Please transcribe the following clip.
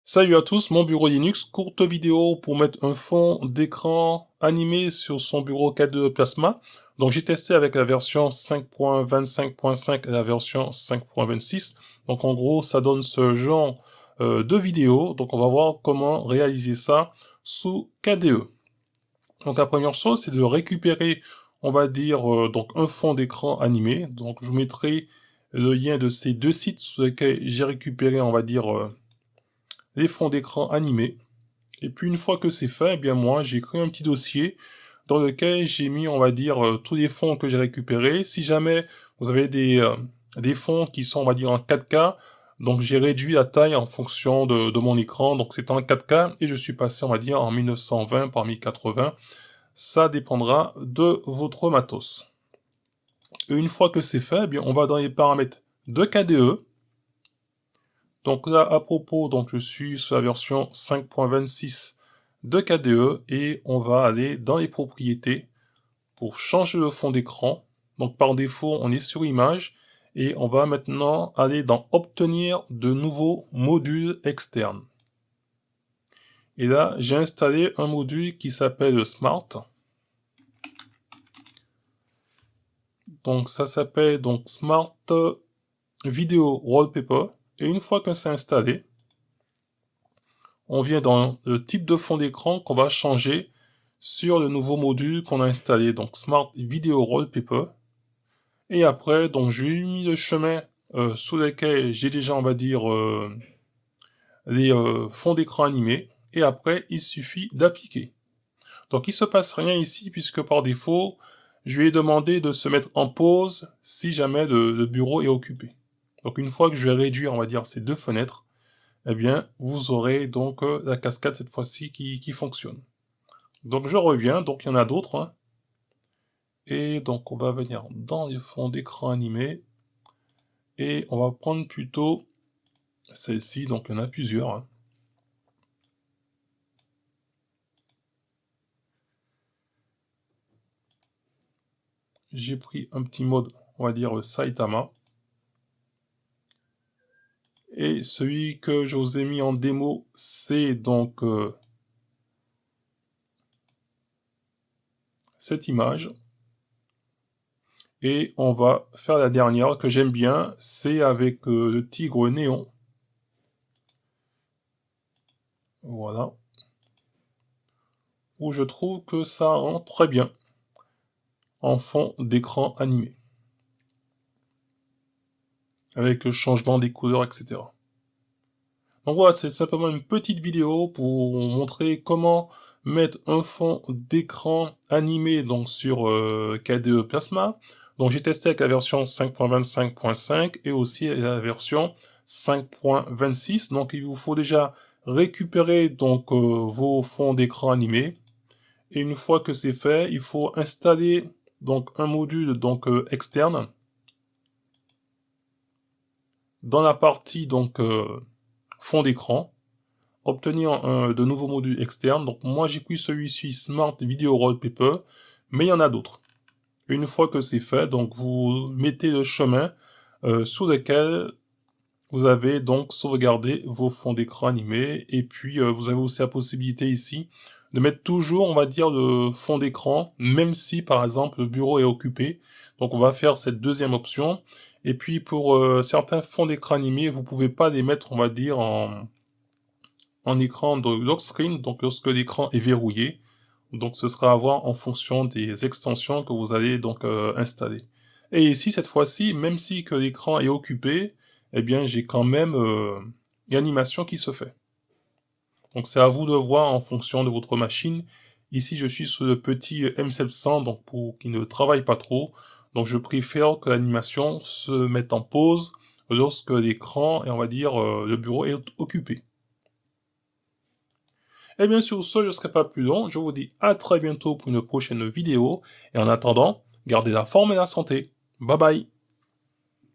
Salut à tous, mon bureau Linux, courte vidéo pour mettre un fond d'écran animé sur son bureau K2 Plasma. Donc j'ai testé avec la version 5.25.5 et la version 5.26. Donc en gros ça donne ce genre de vidéo. Donc on va voir comment réaliser ça sous KDE. Donc la première chose c'est de récupérer, on va dire, donc un fond d'écran animé. Donc je vous mettrai le lien de ces deux sites sur lesquels j'ai récupéré, on va dire, les fonds d'écran animés. Et puis une fois que c'est fait, eh bien moi j'ai créé un petit dossier dans lequel j'ai mis, on va dire, tous les fonds que j'ai récupérés. Si jamais vous avez des fonds qui sont, on va dire, en 4K, donc j'ai réduit la taille en fonction de mon écran, donc c'est en 4K, et je suis passé, on va dire, en 1920 par 1080. Ça dépendra de votre matos. Et une fois que c'est fait, eh bien on va dans les paramètres de KDE. Donc là, à propos, donc je suis sur la version 5.26 de KDE et on va aller dans les propriétés pour changer le fond d'écran. Donc par défaut, on est sur image et on va maintenant aller dans obtenir de nouveaux modules externes. Et là, j'ai installé un module qui s'appelle Smart. Donc ça s'appelle donc Smart Video Wallpaper. Et une fois que c'est installé, on vient dans le type de fond d'écran qu'on va changer sur le nouveau module qu'on a installé, donc Smart Video Wallpaper. Et après, donc j'ai mis le chemin sous lequel j'ai déjà, on va dire, les fonds d'écran animés. Et après, il suffit d'appliquer. Donc il se passe rien ici puisque par défaut, je lui ai demandé de se mettre en pause si jamais le bureau est occupé. Donc une fois que je vais réduire, on va dire, ces deux fenêtres, eh bien, vous aurez donc la cascade cette fois-ci qui fonctionne. Donc je reviens, donc il y en a d'autres, hein. Et donc on va venir dans les fonds d'écran animés, et on va prendre plutôt celle-ci, donc il y en a plusieurs, hein. J'ai pris un petit mode, on va dire Saitama. Et celui que je vous ai mis en démo, c'est donc cette image. Et on va faire la dernière que j'aime bien, c'est avec le tigre néon. Voilà. Où je trouve que ça rend très bien en fond d'écran animé. Avec le changement des couleurs, etc. Donc voilà, c'est simplement une petite vidéo pour montrer comment mettre un fond d'écran animé donc sur KDE Plasma. Donc j'ai testé avec la version 5.25.5 et aussi la version 5.26. Donc il vous faut déjà récupérer donc vos fonds d'écran animés. Et une fois que c'est fait, il faut installer donc un module donc externe dans la partie donc fond d'écran, obtenir de nouveaux modules externes. Donc moi j'ai pris celui-ci Smart Video Wallpaper, mais il y en a d'autres. Une fois que c'est fait, donc vous mettez le chemin sous lequel vous avez donc sauvegardé vos fonds d'écran animés, et puis vous avez aussi la possibilité ici de mettre toujours, on va dire, le fond d'écran, même si par exemple le bureau est occupé. Donc on va faire cette deuxième option. Et puis pour certains fonds d'écran animés, vous pouvez pas les mettre, on va dire, en écran de lock screen, donc lorsque l'écran est verrouillé. Donc ce sera à voir en fonction des extensions que vous allez donc installer. Et ici, cette fois-ci, même si que l'écran est occupé, eh bien j'ai quand même une animation qui se fait. Donc c'est à vous de voir en fonction de votre machine. Ici je suis sur le petit M700, donc pour qu'il ne travaille pas trop. Donc je préfère que l'animation se mette en pause lorsque l'écran et on va dire le bureau est occupé. Et bien sur ce, je ne serai pas plus long, je vous dis à très bientôt pour une prochaine vidéo, et en attendant, gardez la forme et la santé. Bye bye.